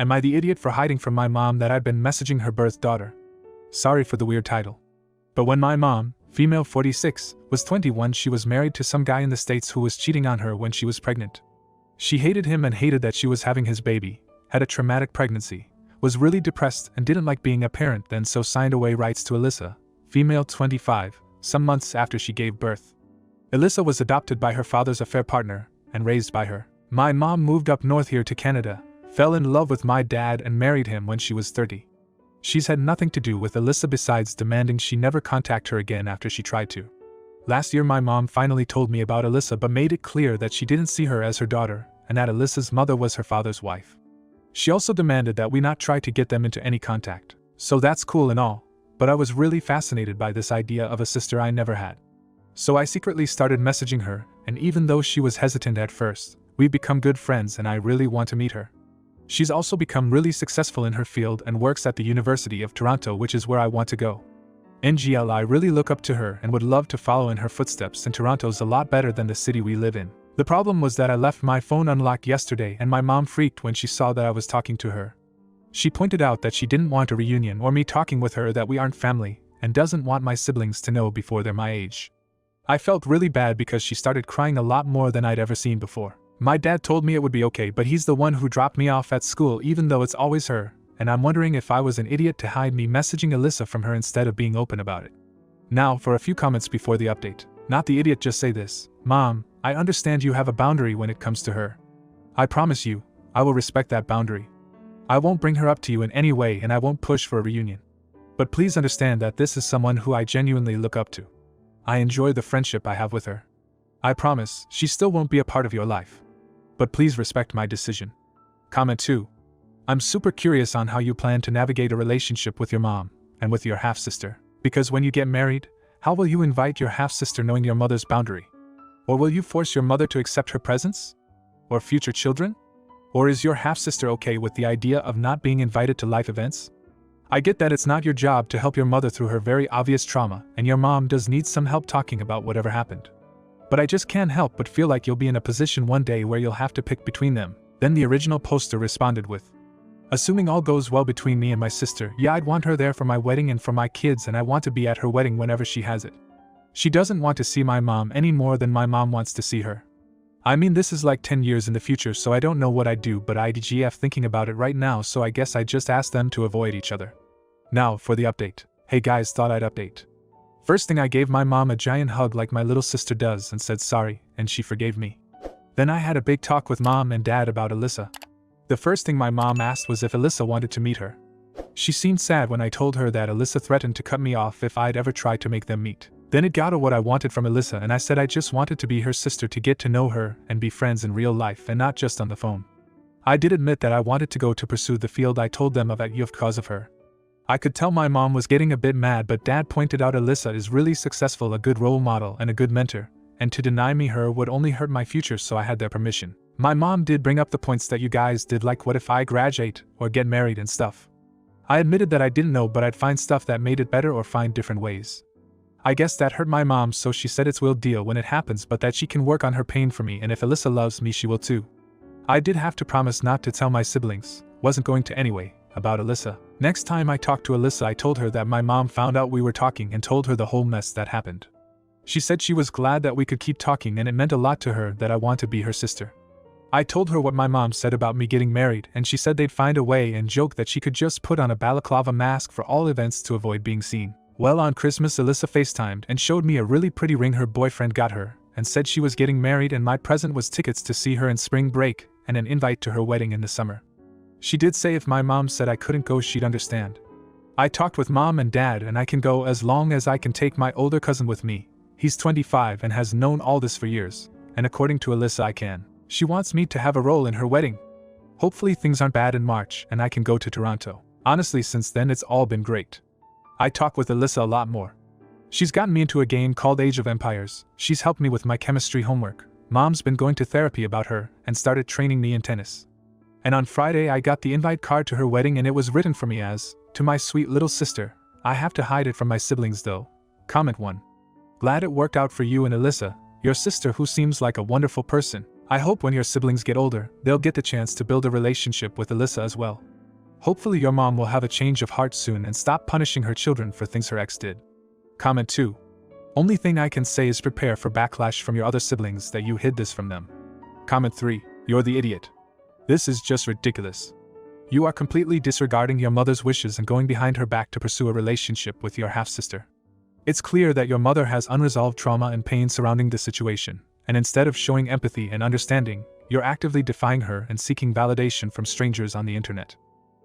Am I the idiot for hiding from my mom that I'd been messaging her birth daughter? Sorry for the weird title. But when my mom, female 46, was 21, she was married to some guy in the States who was cheating on her when she was pregnant. She hated him and hated that she was having his baby, had a traumatic pregnancy, was really depressed and didn't like being a parent, then so signed away rights to Alyssa, female 25, some months after she gave birth. Alyssa was adopted by her father's affair partner and raised by her. My mom moved up north here to Canada, fell in love with my dad and married him when she was 30. She's had nothing to do with Alyssa besides demanding she never contact her again after she tried to. Last year my mom finally told me about Alyssa but made it clear that she didn't see her as her daughter and that Alyssa's mother was her father's wife. She also demanded that we not try to get them into any contact. So that's cool and all, but I was really fascinated by this idea of a sister I never had. So I secretly started messaging her, and even though she was hesitant at first, we've become good friends and I really want to meet her. She's also become really successful in her field and works at the University of Toronto, which is where I want to go. NGL, I really look up to her and would love to follow in her footsteps, and Toronto's a lot better than the city we live in. The problem was that I left my phone unlocked yesterday and my mom freaked when she saw that I was talking to her. She pointed out that she didn't want a reunion or me talking with her, that we aren't family, and doesn't want my siblings to know before they're my age. I felt really bad because she started crying a lot more than I'd ever seen before. My dad told me it would be okay, but he's the one who dropped me off at school even though it's always her, and I'm wondering if I was an idiot to hide me messaging Alyssa from her instead of being open about it. Now for a few comments before the update. Not the idiot, just say this. Mom, I understand you have a boundary when it comes to her. I promise you, I will respect that boundary. I won't bring her up to you in any way and I won't push for a reunion. But please understand that this is someone who I genuinely look up to. I enjoy the friendship I have with her. I promise, she still won't be a part of your life. But please respect my decision. Comment 2. I'm super curious on how you plan to navigate a relationship with your mom and with your half-sister. Because when you get married, how will you invite your half-sister knowing your mother's boundary? Or will you force your mother to accept her presence? Or future children? Or is your half-sister okay with the idea of not being invited to life events? I get that it's not your job to help your mother through her very obvious trauma, and your mom does need some help talking about whatever happened. But I just can't help but feel like you'll be in a position one day where you'll have to pick between them. Then the original poster responded with, assuming all goes well between me and my sister, yeah, I'd want her there for my wedding and for my kids, and I want to be at her wedding whenever she has it. She doesn't want to see my mom any more than my mom wants to see her. I mean, this is like 10 years in the future, so I don't know what I'd do, but IDGF thinking about it right now, so I guess I just asked them to avoid each other. Now for the update. Hey guys, thought I'd update. First thing, I gave my mom a giant hug like my little sister does and said sorry, and she forgave me. Then I had a big talk with mom and dad about Alyssa. The first thing my mom asked was if Alyssa wanted to meet her. She seemed sad when I told her that Alyssa threatened to cut me off if I'd ever tried to make them meet. Then it got to what I wanted from Alyssa, and I said I just wanted to be her sister, to get to know her and be friends in real life and not just on the phone. I did admit that I wanted to go to pursue the field I told them of at UF because of her. I could tell my mom was getting a bit mad, but dad pointed out Alyssa is really successful, a good role model and a good mentor, and to deny me her would only hurt my future, so I had their permission. My mom did bring up the points that you guys did, like what if I graduate or get married and stuff. I admitted that I didn't know, but I'd find stuff that made it better or find different ways. I guess that hurt my mom, so she said it's will deal when it happens, but that she can work on her pain for me, and if Alyssa loves me she will too. I did have to promise not to tell my siblings, wasn't going to anyway, about Alyssa. Next time I talked to Alyssa, I told her that my mom found out we were talking and told her the whole mess that happened. She said she was glad that we could keep talking and it meant a lot to her that I want to be her sister. I told her what my mom said about me getting married, and she said they'd find a way and joked that she could just put on a balaclava mask for all events to avoid being seen. Well, on Christmas Alyssa FaceTimed and showed me a really pretty ring her boyfriend got her, and said she was getting married and my present was tickets to see her in spring break and an invite to her wedding in the summer. She did say if my mom said I couldn't go she'd understand. I talked with mom and dad and I can go as long as I can take my older cousin with me. He's 25 and has known all this for years, and according to Alyssa I can. She wants me to have a role in her wedding. Hopefully things aren't bad in March and I can go to Toronto. Honestly, since then it's all been great. I talk with Alyssa a lot more. She's gotten me into a game called Age of Empires, she's helped me with my chemistry homework, mom's been going to therapy about her, and started training me in tennis. And on Friday I got the invite card to her wedding and it was written for me as, to my sweet little sister. I have to hide it from my siblings though. Comment 1. Glad it worked out for you and Alyssa, your sister who seems like a wonderful person. I hope when your siblings get older, they'll get the chance to build a relationship with Alyssa as well. Hopefully your mom will have a change of heart soon and stop punishing her children for things her ex did. Comment 2. Only thing I can say is prepare for backlash from your other siblings that you hid this from them. Comment 3. You're the idiot. This is just ridiculous. You are completely disregarding your mother's wishes and going behind her back to pursue a relationship with your half-sister. It's clear that your mother has unresolved trauma and pain surrounding this situation, and instead of showing empathy and understanding, you're actively defying her and seeking validation from strangers on the internet.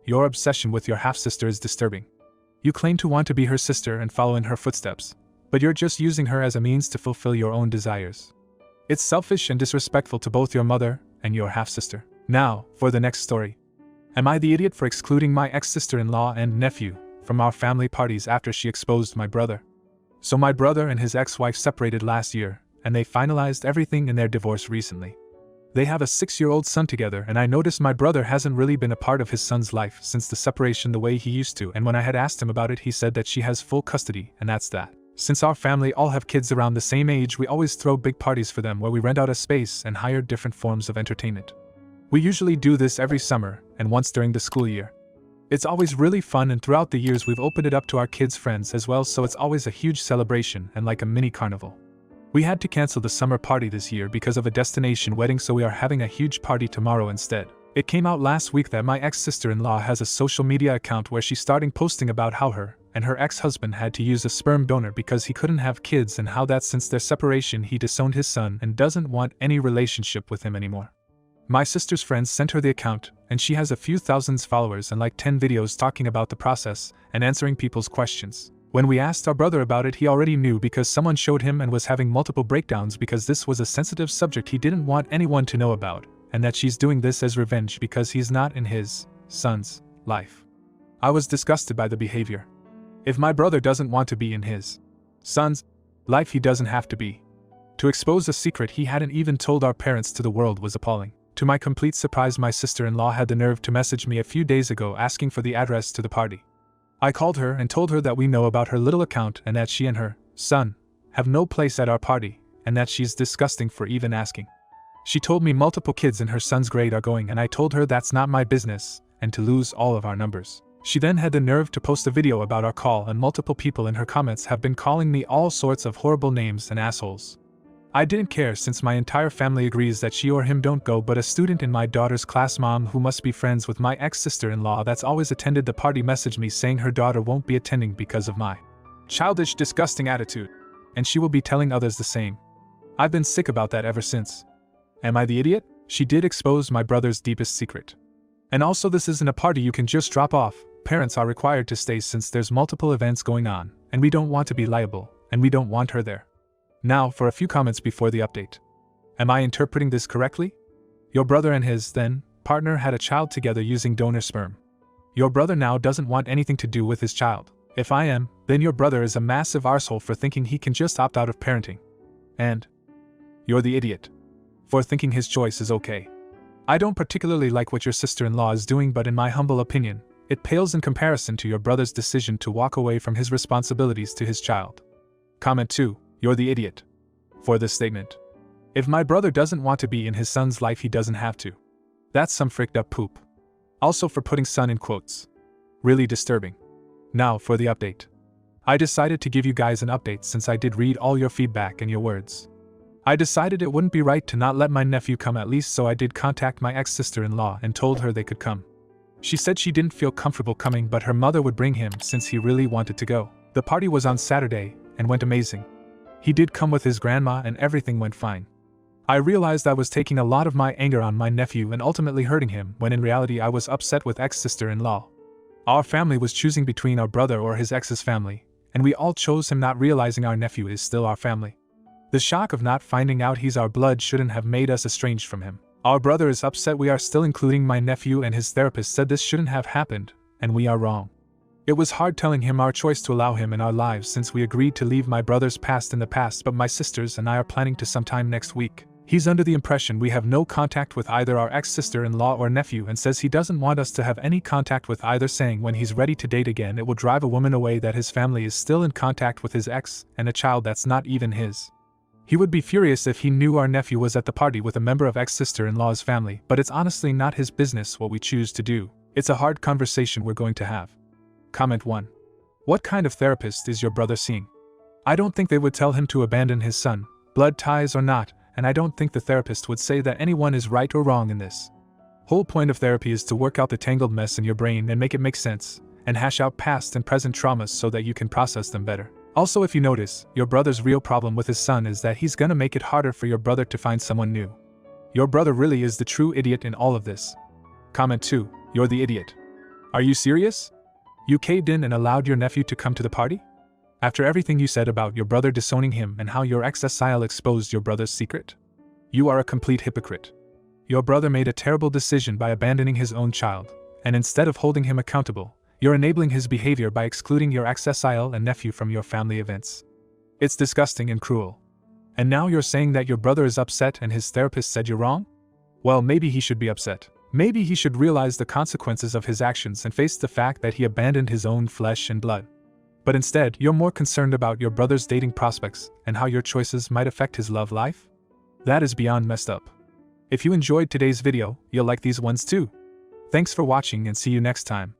Your obsession with your half-sister is disturbing. You claim to want to be her sister and follow in her footsteps, but you're just using her as a means to fulfill your own desires. It's selfish and disrespectful to both your mother and your half-sister. Now, for the next story. Am I the idiot for excluding my ex-sister-in-law and nephew from our family parties after she exposed my brother? So my brother and his ex-wife separated last year, and they finalized everything in their divorce recently. They have a 6-year-old son together, and I noticed my brother hasn't really been a part of his son's life since the separation the way he used to, and when I had asked him about it he said that she has full custody, and that's that. Since our family all have kids around the same age, we always throw big parties for them where we rent out a space and hire different forms of entertainment. We usually do this every summer, and once during the school year. It's always really fun, and throughout the years we've opened it up to our kids' friends as well, so it's always a huge celebration and like a mini carnival. We had to cancel the summer party this year because of a destination wedding, so we are having a huge party tomorrow instead. It came out last week that my ex-sister-in-law has a social media account where she's starting posting about how her and her ex-husband had to use a sperm donor because he couldn't have kids, and how that since their separation he disowned his son and doesn't want any relationship with him anymore. My sister's friends sent her the account, and she has a few thousand followers and like 10 videos talking about the process and answering people's questions. When we asked our brother about it, he already knew because someone showed him and was having multiple breakdowns because this was a sensitive subject he didn't want anyone to know about, and that she's doing this as revenge because he's not in his son's life. I was disgusted by the behavior. If my brother doesn't want to be in his son's life, he doesn't have to be. To expose a secret he hadn't even told our parents to the world was appalling. To my complete surprise, my sister-in-law had the nerve to message me a few days ago asking for the address to the party. I called her and told her that we know about her little account and that she and her son have no place at our party, and that she's disgusting for even asking. She told me multiple kids in her son's grade are going, and I told her that's not my business and to lose all of our numbers. She then had the nerve to post a video about our call, and multiple people in her comments have been calling me all sorts of horrible names and assholes. I didn't care since my entire family agrees that she or him don't go, but a student in my daughter's class, mom who must be friends with my ex-sister-in-law that's always attended the party, messaged me saying her daughter won't be attending because of my childish, disgusting attitude, and she will be telling others the same. I've been sick about that ever since. Am I the idiot? She did expose my brother's deepest secret. And also, this isn't a party you can just drop off. Parents are required to stay since there's multiple events going on, and we don't want to be liable, and we don't want her there. Now for a few comments before the update. Am I interpreting this correctly? Your brother and his, then, partner had a child together using donor sperm. Your brother now doesn't want anything to do with his child. If I am, then your brother is a massive arsehole for thinking he can just opt out of parenting. And you're the idiot for thinking his choice is okay. I don't particularly like what your sister-in-law is doing, but in my humble opinion, it pales in comparison to your brother's decision to walk away from his responsibilities to his child. Comment 2. You're the idiot for this statement. If my brother doesn't want to be in his son's life, he doesn't have to. That's some fricked up poop. Also for putting son in quotes. Really disturbing. Now for the update. I decided to give you guys an update since I did read all your feedback and your words. I decided it wouldn't be right to not let my nephew come at least, so I did contact my ex-sister-in-law and told her they could come. She said she didn't feel comfortable coming, but her mother would bring him since he really wanted to go. The party was on Saturday and went amazing. He did come with his grandma and everything went fine. I realized I was taking a lot of my anger on my nephew and ultimately hurting him, when in reality I was upset with ex-sister-in-law. Our family was choosing between our brother or his ex's family, and we all chose him, not realizing our nephew is still our family. The shock of not finding out he's our blood shouldn't have made us estranged from him. Our brother is upset we are still including my nephew, and his therapist said this shouldn't have happened, and we are wrong. It was hard telling him our choice to allow him in our lives since we agreed to leave my brother's past in the past, but my sisters and I are planning to sometime next week. He's under the impression we have no contact with either our ex-sister-in-law or nephew and says he doesn't want us to have any contact with either, saying when he's ready to date again it will drive a woman away that his family is still in contact with his ex and a child that's not even his. He would be furious if he knew our nephew was at the party with a member of ex-sister-in-law's family, but it's honestly not his business what we choose to do. It's a hard conversation we're going to have. Comment 1. What kind of therapist is your brother seeing? I don't think they would tell him to abandon his son, blood ties or not, and I don't think the therapist would say that anyone is right or wrong in this. Whole point of therapy is to work out the tangled mess in your brain and make it make sense, and hash out past and present traumas so that you can process them better. Also, if you notice, your brother's real problem with his son is that he's gonna make it harder for your brother to find someone new. Your brother really is the true idiot in all of this. Comment 2. You're the idiot. Are you serious? You caved in and allowed your nephew to come to the party? After everything you said about your brother disowning him and how your ex-Asile exposed your brother's secret? You are a complete hypocrite. Your brother made a terrible decision by abandoning his own child, and instead of holding him accountable, you're enabling his behavior by excluding your ex-Asile and nephew from your family events. It's disgusting and cruel. And now you're saying that your brother is upset and his therapist said you're wrong? Well, maybe he should be upset. Maybe he should realize the consequences of his actions and face the fact that he abandoned his own flesh and blood. But instead, you're more concerned about your brother's dating prospects and how your choices might affect his love life? That is beyond messed up. If you enjoyed today's video, you'll like these ones too. Thanks for watching and see you next time.